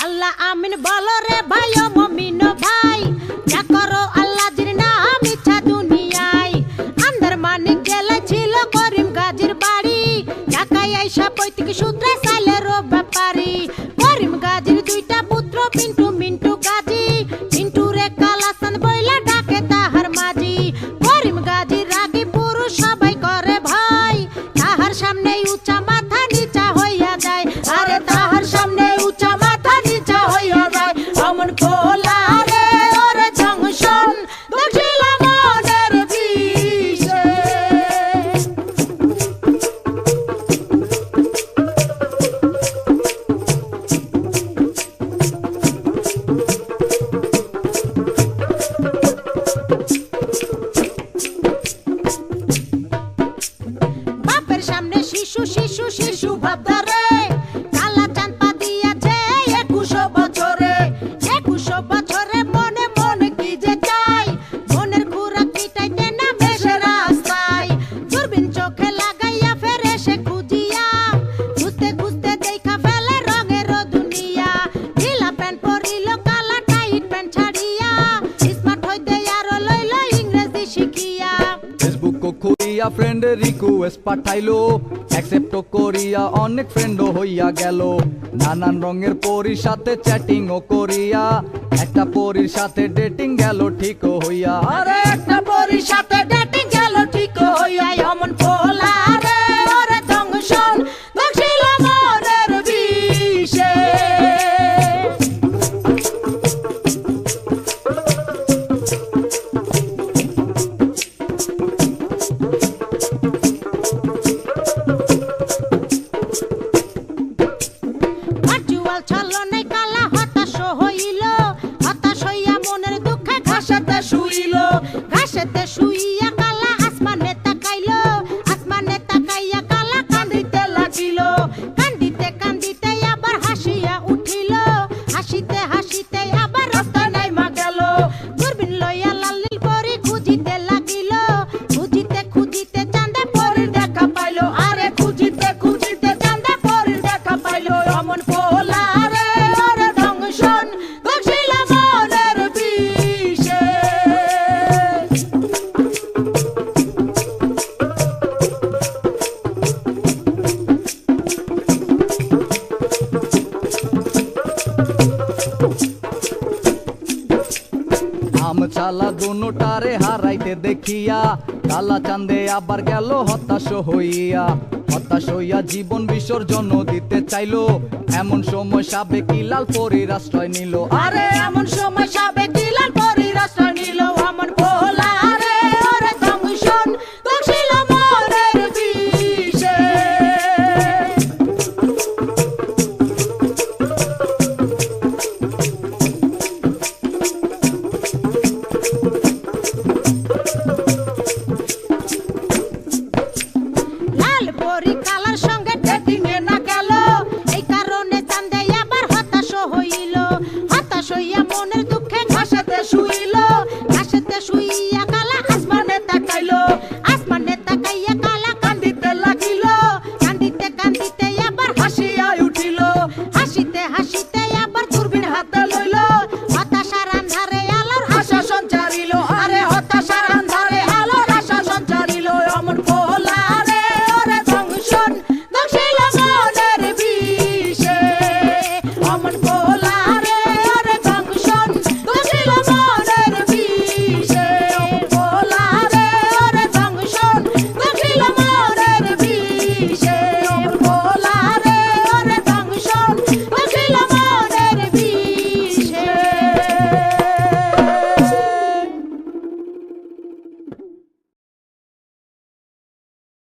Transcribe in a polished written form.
আল্লাহ আমিন বলো রে ভাই ও মুমিন ভাই, যা করো আল্লাহ জির নাম ইচ্ছা দুনিয়ায়। আন্দারমানিক জেলায় ছিল করিম গাজীর বাড়ি, ঢাকায় আইসা পৈতৃক সূত্রে সাইলের ব্যাপারী। করিম গাজীর দুইটা পুত্র পিন্টু মিন্টু গাজী, পিন্টু রে কালাসান বইলা ডাকে তাহার মাঝি। করিম গাজীর রাগী পুরুষ সবাই করে ভয়, তাহার সামনে উঁচা মাথা নিচা হইয়া যায়। আরে তাহার সামনে উঁচা মাথা নিচা হইয়া যায়। অমন খোলা রে ওর জংশন দক্ষিণ মনের বিষে। বাপের সামনে শিশু শিশু শিশু ভাবদারে, কালা চাঁদ পা দিয়াছে 21 বছরে। 21 বছরে মনে মনে কি যে চাই, মনের খুরাক মিটাইতে না বেশে রাস্তায়। দূরবীন চোখে লাগাইয়া ফেরে সে খুঁজিয়া, খুঁজতে খুঁজতে দেখা ফেলে রঙের দুনিয়া। ঢিলা প্যান্ট পরিল কালা টাইট প্যান্ট ছাড়িয়া, স্মার্ট হইতে আরো লইল ইংরেজি শিখিয়া। ফেসবুক খুলিয়া ফ্রেন্ডের রিকোয়েস্ট পাঠাইলো, অ্যাকসেপ্ট করিয়া অনেক ফ্রেন্ডও হইয়া গেল। নানান রঙের পরীর সাথে চ্যাটিংও করিয়া, একটা পরীর সাথে ডেটিং গেল ঠিকও হইয়া। আরে একটা পরীর সাথে ডেটিং গেল ঠিক হইয়া। অমন খোলা রে ওর জংশন দক্ষিণ মনের বিষে। ভার্চুয়াল ছলনায় কালা হতাশ হইল, হতাশ হইয়া মনের দুঃখে ঘাসেতে শুইল। ঘাসেতে শুইয়া কালা আসমানে তাকাইল, আসমানে তাকাইয়া কালা কান্দিতে লাগিল। কান্দিতে কান্দিতে আবার হাসিয়া উঠিল, হাসিতে হাসিতে আবার রাস্তায় নাইমা গেল। দূরবীন লইয়া লাল নীল পরি খুঁজিতে লাগিল, খুঁজিতে খুঁজিতে চাঁদে পরির দেখা পাইল। আরে খুঁজিতে খুঁজিতে চাঁদে পরির দেখা পাইল। অমন খোলা রে ওর জংশন দক্ষিণ মনের বিষে। আম চালা দুটারে হারাইতে দেখিয়া, কালা চাঁদে আবার গেল হতাশ হইয়া। হতাশ হইয়া জীবন বিসর্জন দিতে চাইলো, এমন সময় সাবেকি লাল পরীর আশ্রয় নিল। আরে এমন সময় সাবেকি লাল পরীর আশ্রয় নিল। অমন খোলা রে ওর জংশন দক্ষিণ মনের বিষে। লাল পরী কালার সঙ্গে ডেটিং এ না গেল, এই কারণে চাঁদে আবার হতাশ হইল। হতাশ হইয়া মনের দুঃখে ঘাসেতে শুইল, ঘাসেতে শুইয়া কালা আসমানে তাকাইল। আসমানে তাকাইয়া কালা কান্দিতে লাগিল, কান্দিতে কান্দিতে আবার হাসিয়া উঠিল। হাসিতে হাসিতে আবার দূরবীন হাতে লইল, হতাশার আন্ধারে আলোর আশা সঞ্চারিল। আরে হতাশার আন্ধারে আলোর আশা সঞ্চারিল। অমন খোলা রে ওর জংশন দক্ষিণ মনের বিষে। অমন